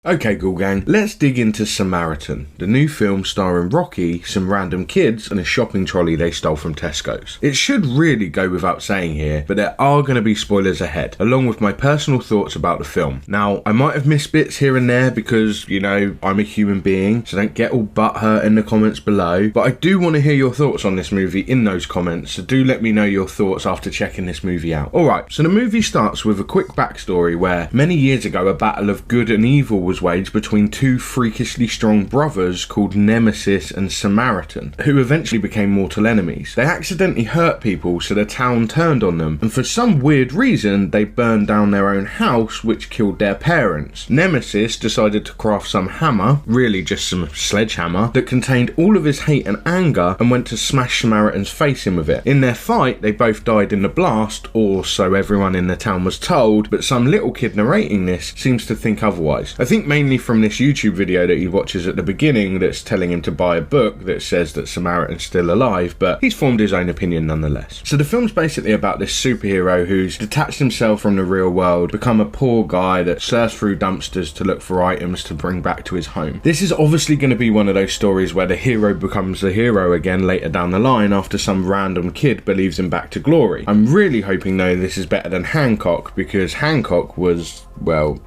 Okay, Ghoul Gang, let's dig into Samaritan, the new film starring Rocky, some random kids, and a shopping trolley they stole from Tesco's. It should really go without saying here, but there are going to be spoilers ahead, along with my personal thoughts about the film. Now, I might have missed bits here and there because, you know, I'm a human being, so don't get all butthurt in the comments below, but I do want to hear your thoughts on this movie in those comments, so do let me know your thoughts after checking this movie out. Alright, so the movie starts with a quick backstory where many years ago a battle of good and evil was waged between two freakishly strong brothers called Nemesis and Samaritan, who eventually became mortal enemies. They accidentally hurt people, so the town turned on them, and for some weird reason they burned down their own house, which killed their parents. Nemesis decided to craft some hammer, really just some sledgehammer, that contained all of his hate and anger, and went to smash Samaritan's face in with it. In their fight, they both died in the blast, or so everyone in the town was told, but some little kid narrating this seems to think otherwise. I think mainly from this YouTube video that he watches at the beginning that's telling him to buy a book that says that Samaritan's still alive, but he's formed his own opinion nonetheless. So the film's basically about this superhero who's detached himself from the real world, become a poor guy that surfs through dumpsters to look for items to bring back to his home. This is obviously going to be one of those stories where the hero becomes the hero again later down the line after some random kid believes him back to glory. I'm really hoping though this is better than Hancock, because Hancock was, well,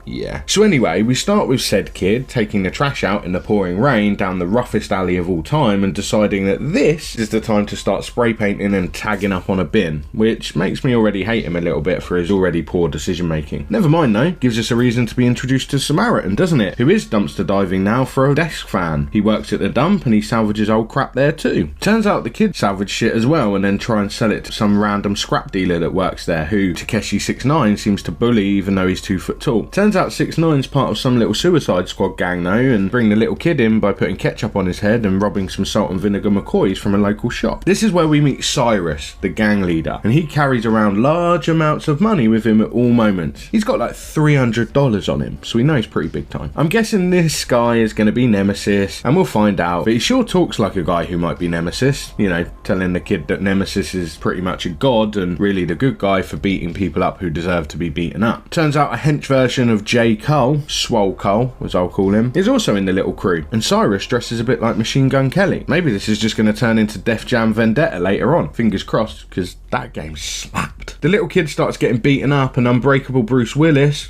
yeah. So anyway, we start with said kid taking the trash out in the pouring rain down the roughest alley of all time and deciding that this is the time to start spray painting and tagging up on a bin, which makes me already hate him a little bit for his already poor decision making. Never mind though, gives us a reason to be introduced to Samaritan, doesn't it? Who is dumpster diving now for a desk fan. He works at the dump and he salvages old crap there too. Turns out the kid salvaged shit as well and then try and sell it to some random scrap dealer that works there who Takeshi 69 seems to bully even though he's 2 foot tall. Turns out 6ix9ine's part of some little Suicide Squad gang though, and bring the little kid in by putting ketchup on his head and robbing some salt and vinegar McCoys from a local shop. This is where we meet Cyrus, the gang leader, and he carries around large amounts of money with him at all moments. He's got like $300 on him, so we know he's pretty big time. I'm guessing this guy is going to be Nemesis, and we'll find out, but he sure talks like a guy who might be Nemesis, you know, telling the kid that Nemesis is pretty much a god and really the good guy for beating people up who deserve to be beaten up. Turns out a hench version of J. Cole, Swole Cole, as I'll call him, is also in the little crew, and Cyrus dresses a bit like Machine Gun Kelly. Maybe this is just going to turn into Def Jam Vendetta later on. Fingers crossed, because that game slapped. The little kid starts getting beaten up, and Unbreakable Sylvester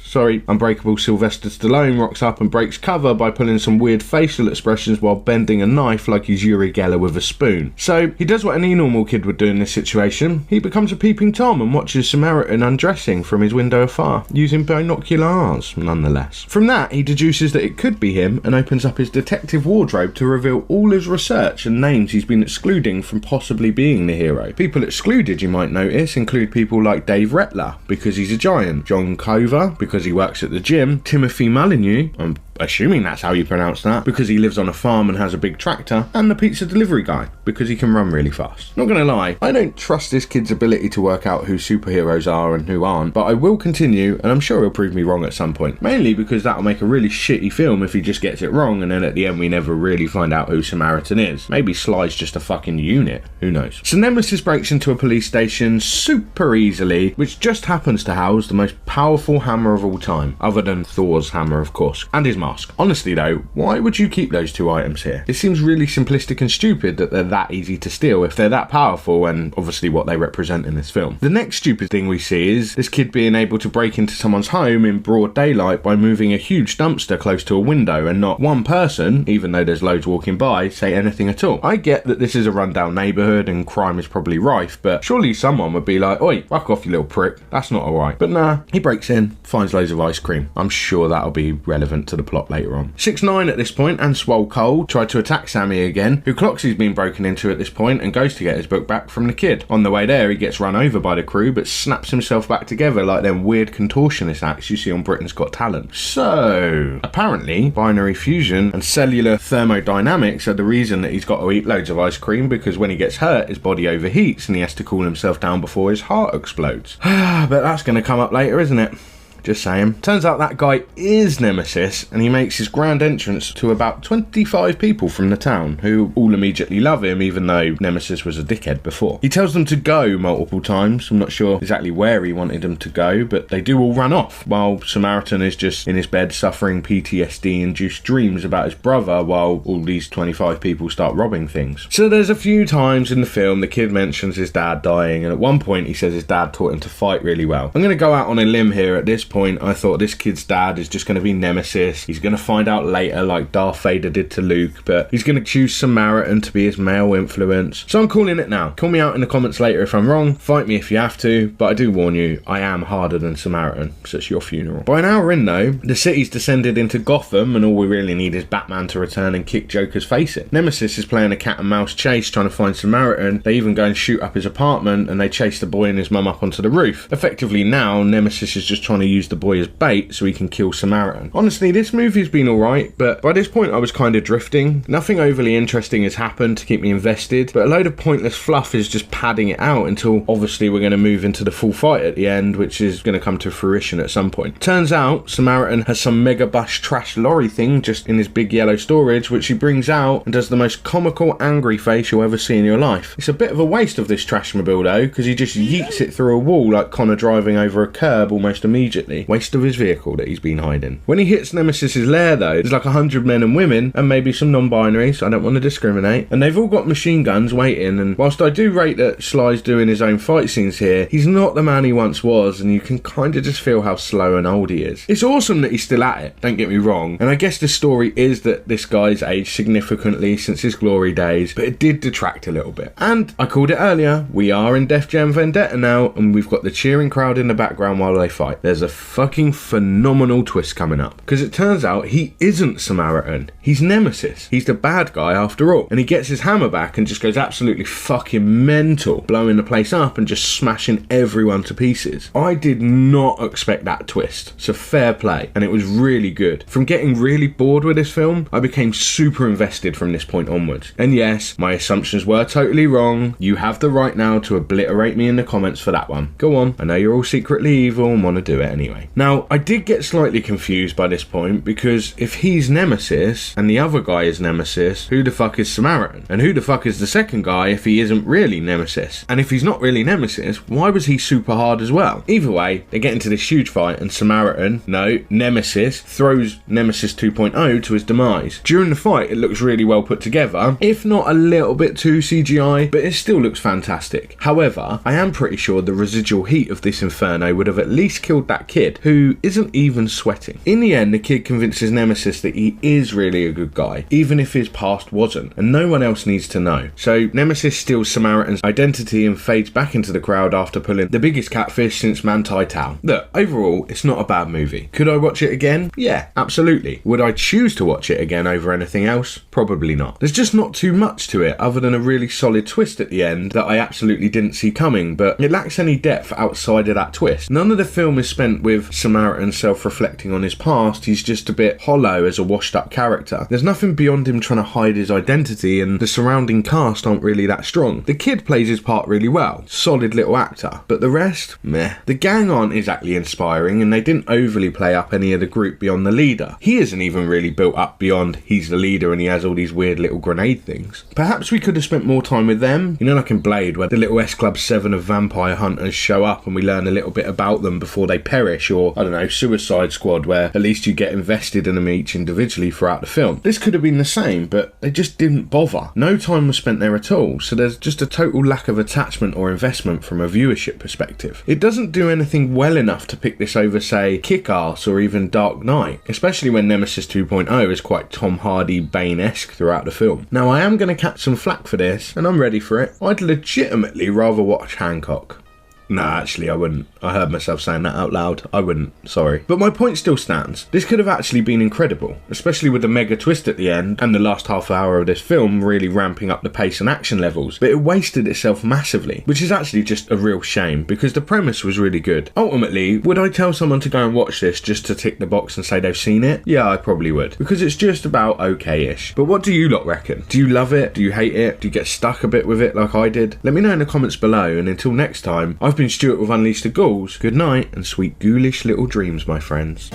Stallone rocks up and breaks cover by pulling some weird facial expressions while bending a knife like he's Uri Geller with a spoon. So he does what any normal kid would do in this situation. He becomes a peeping Tom and watches Samaritan undressing from his window afar, using binoculars nonetheless. From that, he deduces that it could be him and opens up his detective wardrobe to reveal all his research and names he's been excluding from possibly being the hero. People excluded, you might notice, include people like Dave Rettler, because he's a giant, John Cover, because he works at the gym, Timothy Molyneux, I'm assuming that's how you pronounce that, because he lives on a farm and has a big tractor, and the pizza delivery guy, because he can run really fast. Not gonna lie, I don't trust this kid's ability to work out who superheroes are and who aren't, but I will continue, and I'm sure he'll prove me wrong at some point. Mainly because that'll make a really shitty film if he just gets it wrong, and then at the end we never really find out who Samaritan is. Maybe Sly's just a fucking unit, who knows. So Nemesis breaks into a police station super easily, which just happens to house the most powerful hammer of all time, other than Thor's hammer of course, and his mask. Honestly though, why would you keep those two items here? It seems really simplistic and stupid that they're that easy to steal if they're that powerful and obviously what they represent in this film. The next stupid thing we see is this kid being able to break into someone's home in broad daylight by moving a huge dumpster close to a window and not one person, even though there's loads walking by, say anything at all. I get that this is a rundown neighbourhood and crime is probably rife, but surely someone would be like, oi, fuck off you little prick, that's not alright. But nah, he breaks in, finds loads of ice cream. I'm sure that'll be relevant to the plot later on. 6ix9ine at this point and Swole Cole try to attack Sammy again, who clocks he's been broken into at this point and goes to get his book back from the kid. On the way there he gets run over by the crew but snaps himself back together like them weird contortionist acts you see on Britain's Got Talent. So apparently binary fusion and cellular thermodynamics are the reason that he's got to eat loads of ice cream, because when he gets hurt his body overheats and he has to cool himself down before his heart explodes. But that's going to come up later, isn't it? just saying. Turns out that guy is Nemesis, and he makes his grand entrance to about 25 people from the town, who all immediately love him, even though Nemesis was a dickhead before. He tells them to go multiple times. I'm not sure exactly where he wanted them to go, but they do all run off, while Samaritan is just in his bed suffering PTSD-induced dreams about his brother, while all these 25 people start robbing things. So there's a few times in the film the kid mentions his dad dying, and at one point he says his dad taught him to fight really well. I'm going to go out on a limb here. At this point, I thought this kid's dad is just going to be Nemesis. He's going to find out later, like Darth Vader did to Luke, but he's going to choose Samaritan to be his male influence. So I'm calling it now. Call me out in the comments later if I'm wrong. Fight me if you have to, but I do warn you, I am harder than Samaritan, so it's your funeral. By an hour in though, the city's descended into Gotham, and all we really need is Batman to return and kick Joker's face in. Nemesis is playing a cat and mouse chase trying to find Samaritan. They even go and shoot up his apartment, and they chase the boy and his mum up onto the roof. Effectively now, Nemesis is just trying to use the boy as bait so he can kill Samaritan. Honestly, this movie's been alright, but by this point I was kind of drifting. Nothing overly interesting has happened to keep me invested, but a load of pointless fluff is just padding it out until obviously we're going to move into the full fight at the end, which is going to come to fruition at some point. Turns out Samaritan has some mega bush trash lorry thing just in his big yellow storage, which he brings out and does the most comical angry face you'll ever see in your life. It's a bit of a waste of this trashmobile though, because he just yeets it through a wall like Connor driving over a curb almost immediately. Waste of his vehicle that he's been hiding. When he hits Nemesis's lair though, there's like 100 men and women, and maybe some non-binaries, I don't want to discriminate, and they've all got machine guns waiting, and whilst I do rate that Sly's doing his own fight scenes here, he's not the man he once was, and you can kind of just feel how slow and old he is. It's awesome that he's still at it, don't get me wrong, and I guess the story is that this guy's aged significantly since his glory days, but it did detract a little bit. And I called it earlier, we are in Def Jam Vendetta now, and we've got the cheering crowd in the background while they fight. There's a fucking phenomenal twist coming up, because it turns out he isn't Samaritan, he's Nemesis. He's the bad guy after all, and he gets his hammer back and just goes absolutely fucking mental, blowing the place up and just smashing everyone to pieces. I did not expect that twist, so fair play, and it was really good. From getting really bored with this film, I became super invested from this point onwards. And yes, my assumptions were totally wrong. You have the right now to obliterate me in the comments for that one. Go on, I know you're all secretly evil and want to do it anyway. Now, I did get slightly confused by this point, because if he's Nemesis and the other guy is Nemesis, who the fuck is Samaritan? And who the fuck is the second guy if he isn't really Nemesis? And if he's not really Nemesis, why was he super hard as well? Either way, they get into this huge fight and Nemesis throws Nemesis 2.0 to his demise. During the fight, it looks really well put together, if not a little bit too CGI, but it still looks fantastic. However, I am pretty sure the residual heat of this inferno would have at least killed that kid, who isn't even sweating. In the end, the kid convinces Nemesis that he is really a good guy, even if his past wasn't, and no one else needs to know. So Nemesis steals Samaritan's identity and fades back into the crowd after pulling the biggest catfish since Manti Tao. Look, overall, it's not a bad movie. Could I watch it again? Yeah, absolutely. Would I choose to watch it again over anything else? Probably not. There's just not too much to it other than a really solid twist at the end that I absolutely didn't see coming, but it lacks any depth outside of that twist. None of the film is spent with Samaritan self-reflecting on his past. He's just a bit hollow as a washed up character. There's nothing beyond him trying to hide his identity, and the surrounding cast aren't really that strong. The kid plays his part really well, solid little actor, but the rest, meh. The gang aren't exactly inspiring, and they didn't overly play up any of the group beyond the leader. He isn't even really built up beyond he's the leader and he has all these weird little grenade things. Perhaps we could have spent more time with them, you know, like in Blade, where the little S Club 7 of vampire hunters show up and we learn a little bit about them before they perish, or I don't know, Suicide Squad, where at least you get invested in them each individually throughout the film. This could have been the same, but they just didn't bother. No time was spent there at all, so there's just a total lack of attachment or investment from a viewership perspective. It doesn't do anything well enough to pick this over, say, Kick-Ass or even Dark Knight, especially when Nemesis 2.0 is quite Tom Hardy Bane-esque throughout the film. Now, I am going to catch some flack for this, and I'm ready for it. I'd legitimately rather watch Hancock. No, actually, I wouldn't. I heard myself saying that out loud. I wouldn't, sorry. But my point still stands. This could have actually been incredible, especially with the mega twist at the end and the last half hour of this film really ramping up the pace and action levels, but it wasted itself massively, which is actually just a real shame because the premise was really good. Ultimately, would I tell someone to go and watch this just to tick the box and say they've seen it? Yeah, I probably would, because it's just about okay-ish. But what do you lot reckon? Do you love it? Do you hate it? Do you get stuck a bit with it like I did? Let me know in the comments below, and until next time, I've been Stuart with Unleash the Ghoul, souls. Good night and sweet ghoulish little dreams, my friends.